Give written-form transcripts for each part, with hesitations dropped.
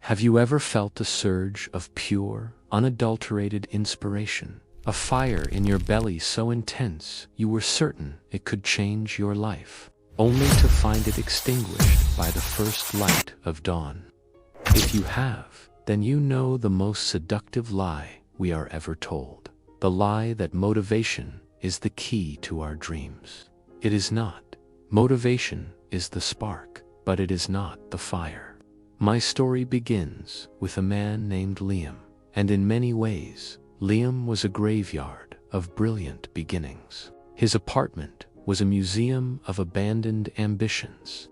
Have you ever felt a surge of pure, unadulterated inspiration? A fire in your belly so intense you were certain it could change your life, only to find it extinguished by the first light of dawn. If you have, then you know the most seductive lie we are ever told. The lie that motivation is the key to our dreams. It is not. Motivation is the spark, but it is not the fire. My story begins with a man named Liam, and in many ways, Liam was a graveyard of brilliant beginnings. His apartment was a museum of abandoned ambitions.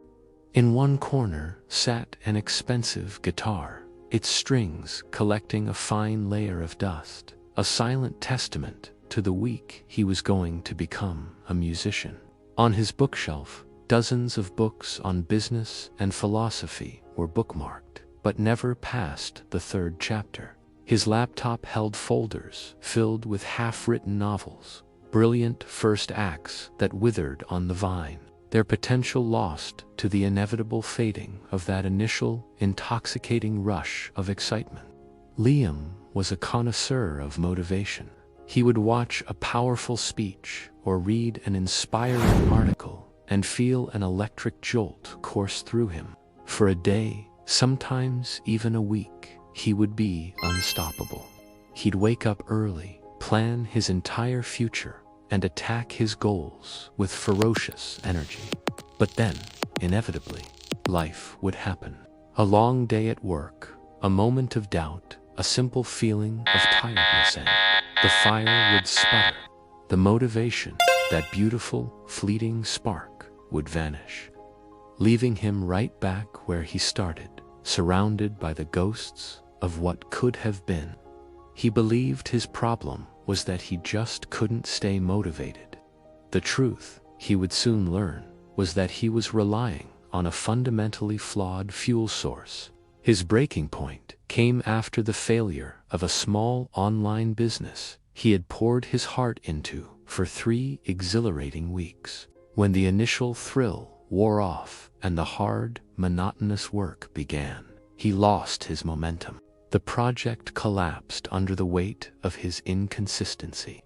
In one corner sat an expensive guitar, its strings collecting a fine layer of dust, a silent testament to the week he was going to become a musician. On his bookshelf, dozens of books on business and philosophy were bookmarked, but never past the third chapter. His laptop held folders filled with half-written novels, brilliant first acts that withered on the vine, their potential lost to the inevitable fading of that initial, intoxicating rush of excitement. Liam was a connoisseur of motivation. He would watch a powerful speech or read an inspiring article and feel an electric jolt course through him. For a day, sometimes even a week, he would be unstoppable. He'd wake up early, plan his entire future, and attack his goals with ferocious energy. But then, inevitably, life would happen. A long day at work, a moment of doubt, a simple feeling of tiredness, and the fire would sputter. The motivation, that beautiful, fleeting spark, would vanish, leaving him right back where he started, surrounded by the ghosts of what could have been. He believed his problem was that he just couldn't stay motivated. The truth, he would soon learn, was that he was relying on a fundamentally flawed fuel source. His breaking point came after the failure of a small online business he had poured his heart into for 3 exhilarating weeks. When the initial thrill wore off and the hard, monotonous work began, he lost his momentum. The project collapsed under the weight of his inconsistency.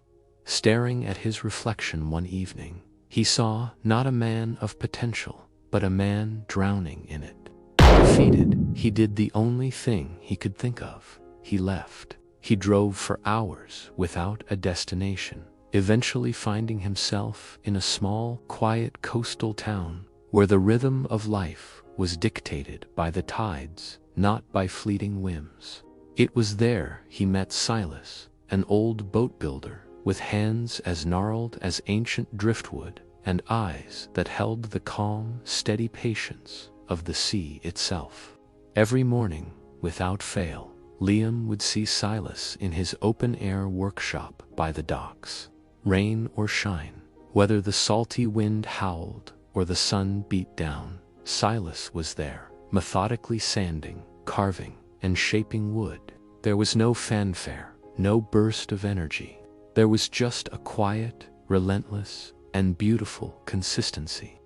Staring at his reflection one evening, he saw not a man of potential, but a man drowning in it. Defeated, he did the only thing he could think of. He left. He drove for hours without a destination, eventually finding himself in a small, quiet coastal town where the rhythm of life was dictated by the tides, not by fleeting whims. It was there he met Silas, an old boat builder with hands as gnarled as ancient driftwood and eyes that held the calm, steady patience of the sea itself. Every morning, without fail, Liam would see Silas in his open-air workshop by the docks. Rain or shine, whether the salty wind howled or the sun beat down, Silas was there, methodically sanding, carving, and shaping wood. There was no fanfare, no burst of energy. There was just a quiet, relentless, and beautiful consistency.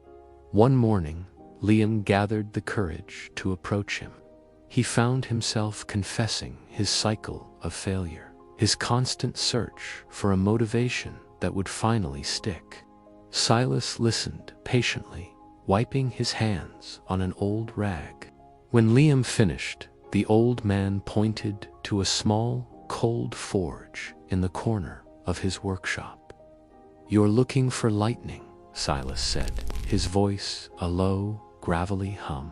One morning, Liam gathered the courage to approach him. He found himself confessing his cycle of failure, his constant search for a motivation that would finally stick. Silas listened patiently, wiping his hands on an old rag. When Liam finished, the old man pointed to a small, cold forge in the corner of his workshop. "You're looking for lightning," Silas said, his voice a low, gravelly hum.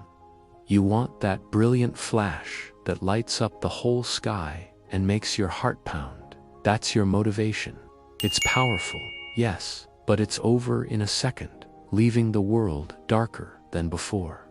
"You want that brilliant flash that lights up the whole sky and makes your heart pound. That's your motivation. It's powerful, yes, but it's over in a second, leaving the world darker than before."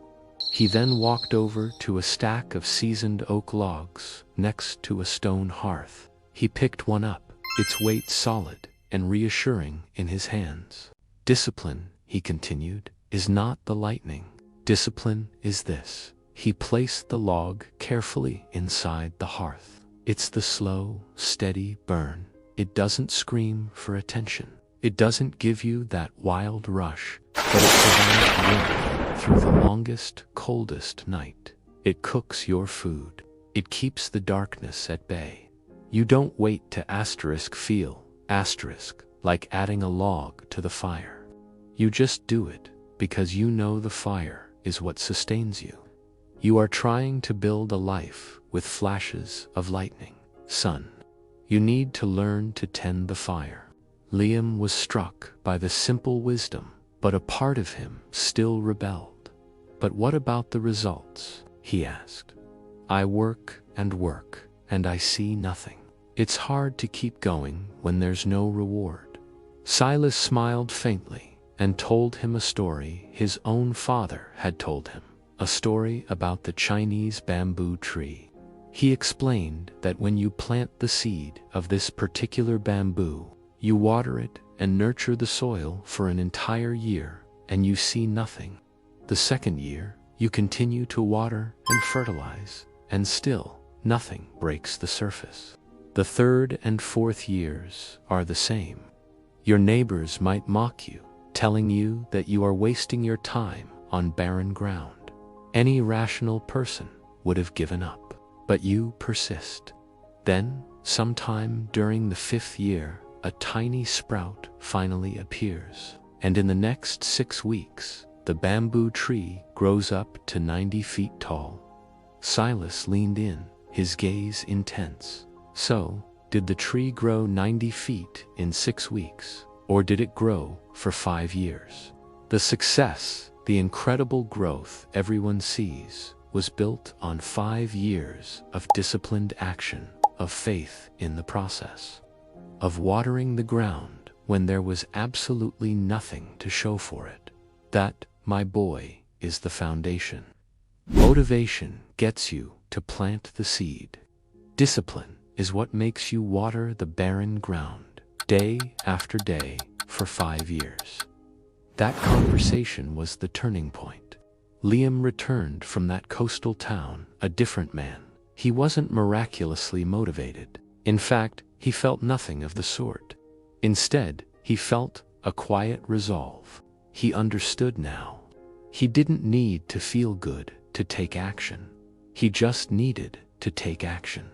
He then walked over to a stack of seasoned oak logs next to a stone hearth. He picked one up, its weight solid and reassuring in his hands. "Discipline," he continued, "is not the lightning. Discipline is this." He placed the log carefully inside the hearth. "It's the slow, steady burn. It doesn't scream for attention. It doesn't give you that wild rush, but it provides warmth through the longest, coldest night. It cooks your food, It keeps the darkness at bay. You don't wait to feel like adding a log to the fire. You just do it because you know the fire is what sustains you. You are trying to build a life with flashes of lightning. Son, you need to learn to tend the fire. Liam was struck by the simple wisdom, but a part of him still rebelled. But what about the results? He asked. I work, and I see nothing. It's hard to keep going when there's no reward. Silas smiled faintly and told him a story his own father had told him, a story about the Chinese bamboo tree. He explained that when you plant the seed of this particular bamboo, you water it and nurture the soil for an entire year, and you see nothing. The second year, you continue to water and fertilize, and still nothing breaks the surface. The third and fourth years are the same. Your neighbors might mock you, telling you that you are wasting your time on barren ground. Any rational person would have given up, but you persist. Then, sometime during the fifth year, a tiny sprout finally appears, and in the next 6 weeks, the bamboo tree grows up to 90 feet tall. Silas leaned in, his gaze intense. So, did the tree grow 90 feet in 6 weeks, or did it grow for 5 years? The success, the incredible growth everyone sees, was built on 5 years of disciplined action, of faith in the process, of watering the ground when there was absolutely nothing to show for it. That, my boy, is the foundation. Motivation gets you to plant the seed. Discipline is what makes you water the barren ground, day after day, for 5 years. That conversation was the turning point. Liam returned from that coastal town a different man. He wasn't miraculously motivated. In fact, he felt nothing of the sort. Instead, he felt a quiet resolve. He understood now. He didn't need to feel good to take action. He just needed to take action.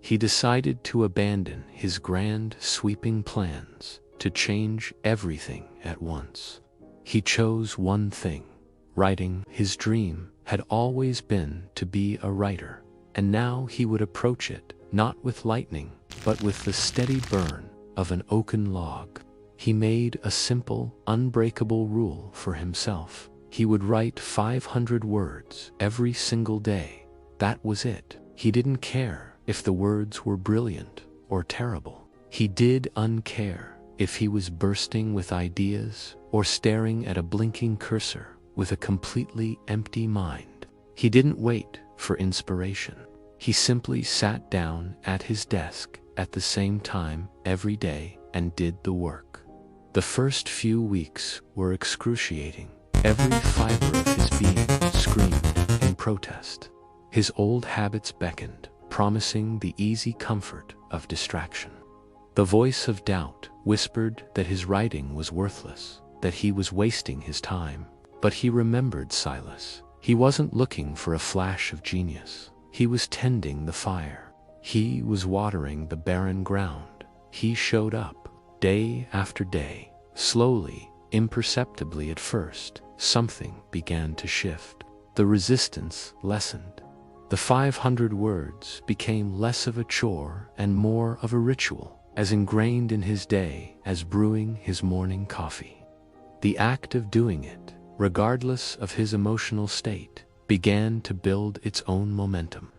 He decided to abandon his grand, sweeping plans, to change everything at once. He chose one thing. Writing. His dream had always been to be a writer, and now he would approach it, not with lightning, but with the steady burn of an oaken log. He made a simple, unbreakable rule for himself. He would write 500 words every single day. That was it. He didn't care if the words were brilliant or terrible. He did uncare if he was bursting with ideas or staring at a blinking cursor with a completely empty mind. He didn't wait for inspiration. He simply sat down at his desk at the same time every day and did the work. The first few weeks were excruciating. Every fiber of his being screamed in protest. His old habits beckoned, promising the easy comfort of distraction. The voice of doubt whispered that his writing was worthless, that he was wasting his time. But he remembered Silas. He wasn't looking for a flash of genius. He was tending the fire. He was watering the barren ground. He showed up, day after day, slowly, imperceptibly at first. Something began to shift. The resistance lessened. The 500 words became less of a chore and more of a ritual, as ingrained in his day as brewing his morning coffee. The act of doing it, regardless of his emotional state, began to build its own momentum.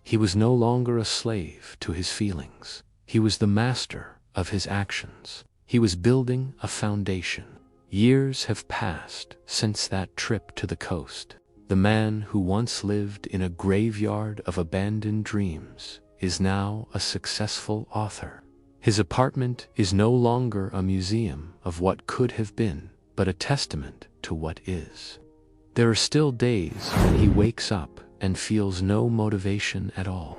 He was no longer a slave to his feelings. He was the master of his actions. He was building a foundation. Years have passed since that trip to the coast. The man who once lived in a graveyard of abandoned dreams is now a successful author. His apartment is no longer a museum of what could have been, but a testament to what is. There are still days when he wakes up and feels no motivation at all.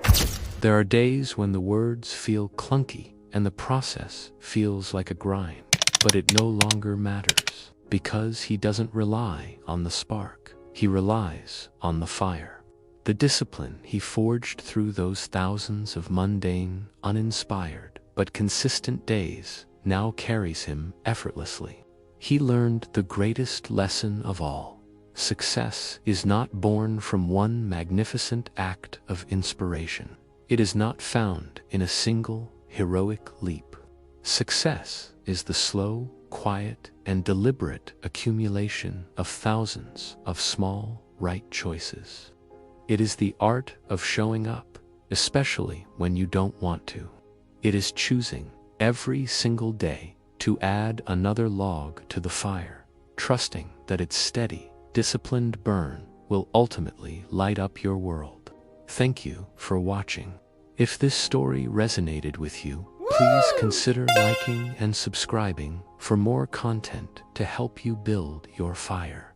There are days when the words feel clunky and the process feels like a grind. But it no longer matters, because he doesn't rely on the spark. He relies on the fire. The discipline he forged through those thousands of mundane, uninspired, but consistent days now carries him effortlessly. He learned the greatest lesson of all. Success is not born from one magnificent act of inspiration. It is not found in a single heroic leap. Success is the slow, quiet, and deliberate accumulation of thousands of small, right choices. It is the art of showing up, especially when you don't want to. It is choosing every single day to add another log to the fire, trusting that its steady, disciplined burn will ultimately light up your world. Thank you for watching. If this story resonated with you, please consider liking and subscribing for more content to help you build your fire.